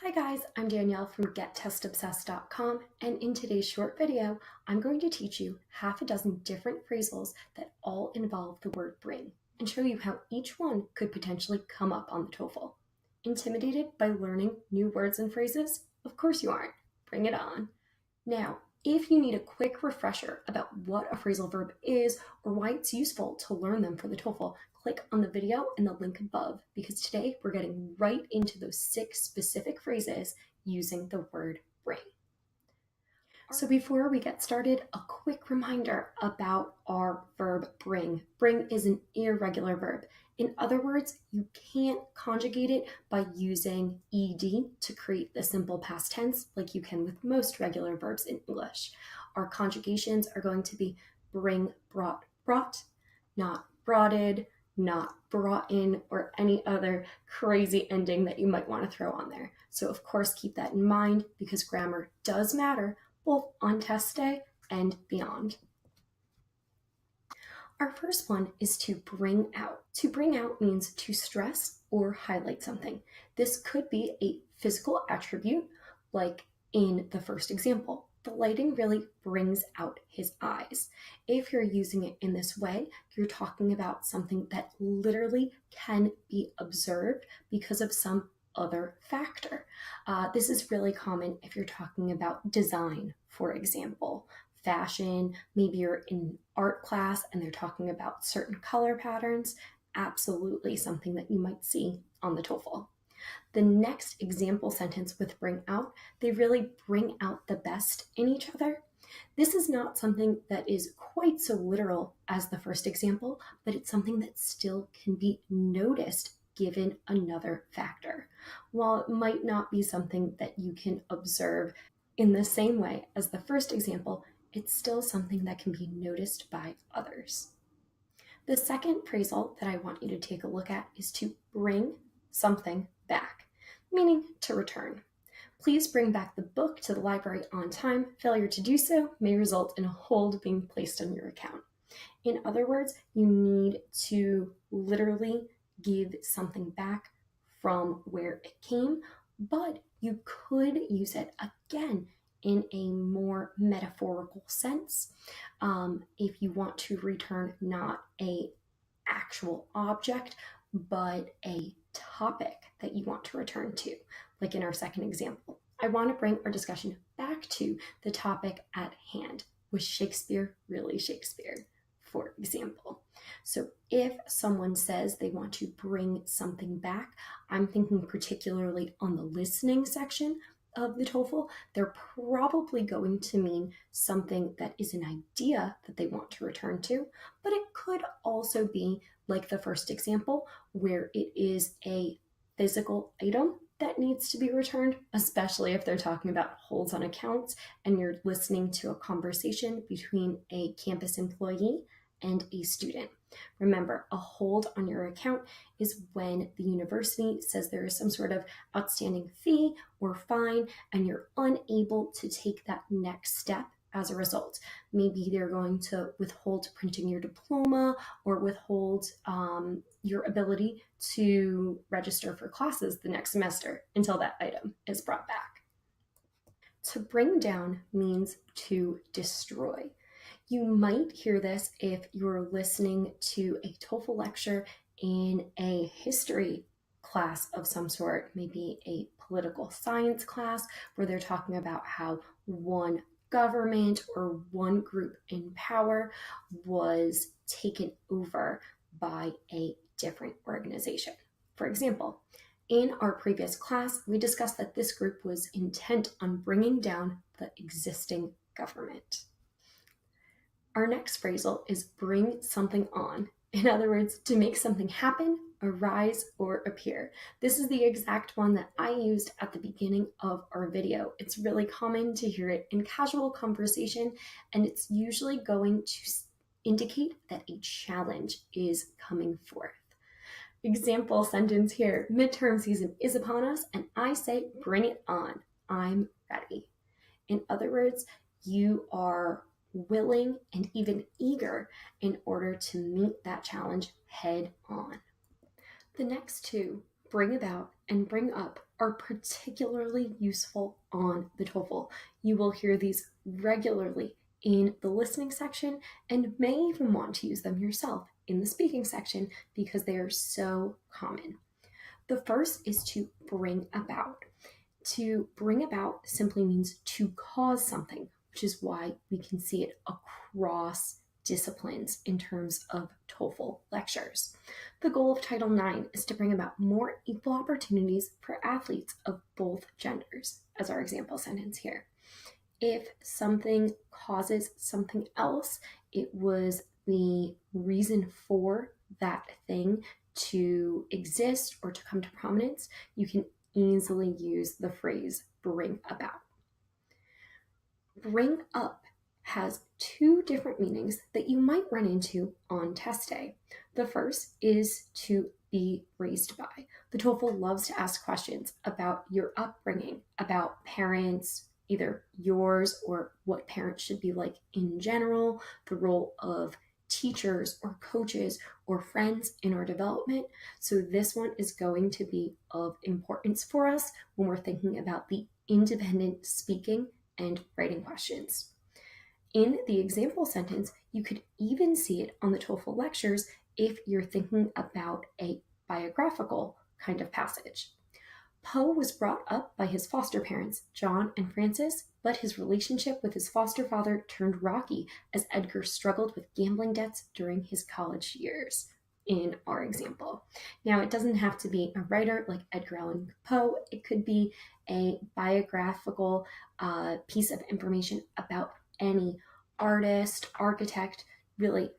Hi guys, I'm Danielle from GetTestObsessed.com, and in today's short video, I'm going to teach you half a dozen different phrasals that all involve the word bring and show you how each one could potentially come up on the TOEFL. Intimidated by learning new words and phrases? Of course you aren't. Bring it on. Now, if you need a quick refresher about what a phrasal verb is or why it's useful to learn them for the TOEFL, click on the video and the link above, because today we're getting right into those 6 specific phrases using the word bring. So before we get started, a quick reminder about our verb bring. Bring is an irregular verb. In other words, you can't conjugate it by using ed to create the simple past tense like you can with most regular verbs in English. Our conjugations are going to be bring, brought, not broughted, not brought in, or any other crazy ending that you might want to throw on there. So of course, keep that in mind because grammar does matter both on test day and beyond. Our first one is to bring out. To bring out means to stress or highlight something. This could be a physical attribute, like in the first example. The lighting really brings out his eyes. If you're using it in this way, you're talking about something that literally can be observed because of some other factor. This is really common if you're talking about design, for example, fashion. Maybe you're in art class and they're talking about certain color patterns. Absolutely something that you might see on the TOEFL. The next example sentence with bring out, they really bring out the best in each other. This is not something that is quite so literal as the first example, but it's something that still can be noticed given another factor. While it might not be something that you can observe in the same way as the first example, it's still something that can be noticed by others. The second phrasal that I want you to take a look at is to bring something back, meaning to return. Please bring back the book to the library on time. Failure to do so may result in a hold being placed on your account. In other words, you need to literally give something back from where it came, but you could use it again in a more metaphorical sense. If you want to return not an actual object, but a topic that you want to return to, like in our second example. I want to bring our discussion back to the topic at hand. Was Shakespeare really Shakespeare, for example? So if someone says they want to bring something back, I'm thinking particularly on the listening section of the TOEFL, they're probably going to mean something that is an idea that they want to return to, but it could also be like the first example where it is a physical item that needs to be returned, especially if they're talking about holds on accounts and you're listening to a conversation between a campus employee and a student. Remember, a hold on your account is when the university says there is some sort of outstanding fee or fine and you're unable to take that next step as a result. Maybe they're going to withhold printing your diploma or withhold your ability to register for classes the next semester until that item is brought back. To bring down means to destroy. You might hear this if you're listening to a TOEFL lecture in a history class of some sort, maybe a political science class where they're talking about how one government or one group in power was taken over by a different organization. For example, in our previous class, we discussed that this group was intent on bringing down the existing government. Our next phrasal is bring something on. In other words, to make something happen, arise, or appear. This is the exact one that I used at the beginning of our video. It's really common to hear it in casual conversation, and it's usually going to indicate that a challenge is coming forth. Example sentence here, midterm season is upon us, and I say, bring it on. I'm ready. In other words, you are willing and even eager in order to meet that challenge head on. The next two, bring about and bring up, are particularly useful on the TOEFL. You will hear these regularly in the listening section and may even want to use them yourself in the speaking section because they are so common. The first is to bring about. To bring about simply means to cause something, which is why we can see it across disciplines in terms of TOEFL lectures. The goal of Title IX is to bring about more equal opportunities for athletes of both genders, as our example sentence here. If something causes something else, it was the reason for that thing to exist or to come to prominence, you can easily use the phrase bring about. Bring up has two different meanings that you might run into on test day. The first is to be raised by. The TOEFL loves to ask questions about your upbringing, about parents, either yours or what parents should be like in general, the role of teachers or coaches or friends in our development. So this one is going to be of importance for us when we're thinking about the independent speaking and writing questions. In the example sentence, you could even see it on the TOEFL lectures if you're thinking about a biographical kind of passage. Poe was brought up by his foster parents, John and Frances, but his relationship with his foster father turned rocky as Edgar struggled with gambling debts during his college years, in our example. Now, it doesn't have to be a writer like Edgar Allan Poe. It could be a biographical piece of information about any artist, architect, really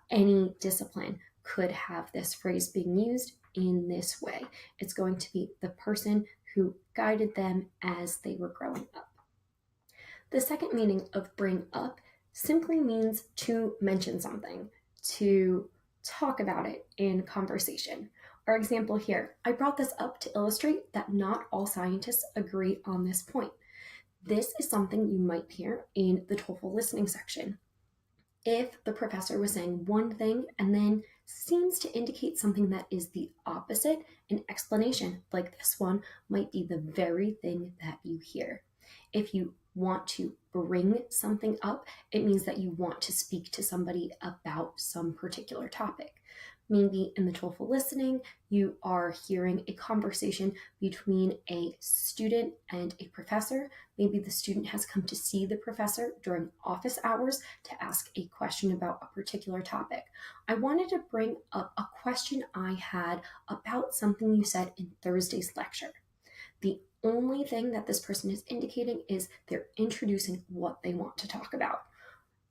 any discipline could have this phrase being used in this way. It's going to be the person who guided them as they were growing up. The second meaning of bring up simply means to mention something, to talk about it in conversation. Our example here, I brought this up to illustrate that not all scientists agree on this point. This is something you might hear in the TOEFL listening section. If the professor was saying one thing and then seems to indicate something that is the opposite, an explanation like this one might be the very thing that you hear. If you want to bring something up, it means that you want to speak to somebody about some particular topic. Maybe in the TOEFL listening, you are hearing a conversation between a student and a professor. Maybe the student has come to see the professor during office hours to ask a question about a particular topic. I wanted to bring up a question I had about something you said in Thursday's lecture. The only thing that this person is indicating is they're introducing what they want to talk about.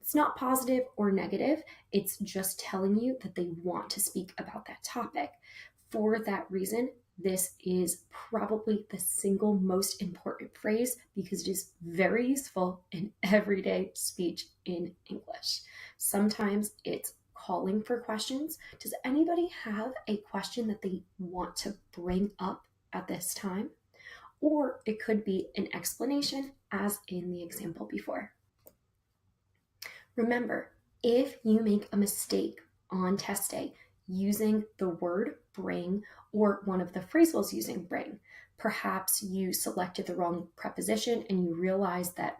It's not positive or negative. It's just telling you that they want to speak about that topic. For that reason, this is probably the single most important phrase because it is very useful in everyday speech in English. Sometimes it's calling for questions. Does anybody have a question that they want to bring up at this time? Or it could be an explanation, as in the example before. Remember, if you make a mistake on test day using the word bring or one of the phrasals using bring, perhaps you selected the wrong preposition and you realize that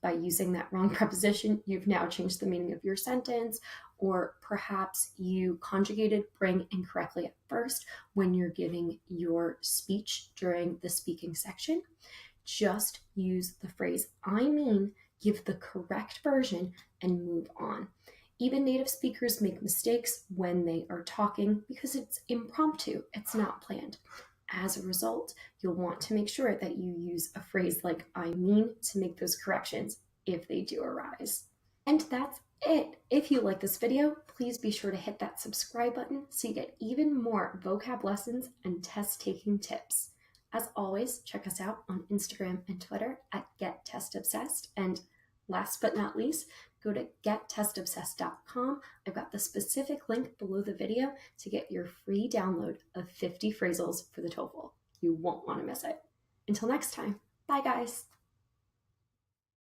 by using that wrong preposition, you've now changed the meaning of your sentence, or perhaps you conjugated bring incorrectly at first when you're giving your speech during the speaking section. Just use the phrase I mean, give the correct version, and move on. Even native speakers make mistakes when they are talking because it's impromptu, it's not planned. As a result, you'll want to make sure that you use a phrase like I mean to make those corrections if they do arise. And that's it. If you like this video, please be sure to hit that subscribe button so you get even more vocab lessons and test taking tips. As always, check us out on Instagram and Twitter at GetTestObsessed. And last but not least, go to gettestobsessed.com. I've got the specific link below the video to get your free download of 50 phrasals for the TOEFL. You won't want to miss it. Until next time, bye guys.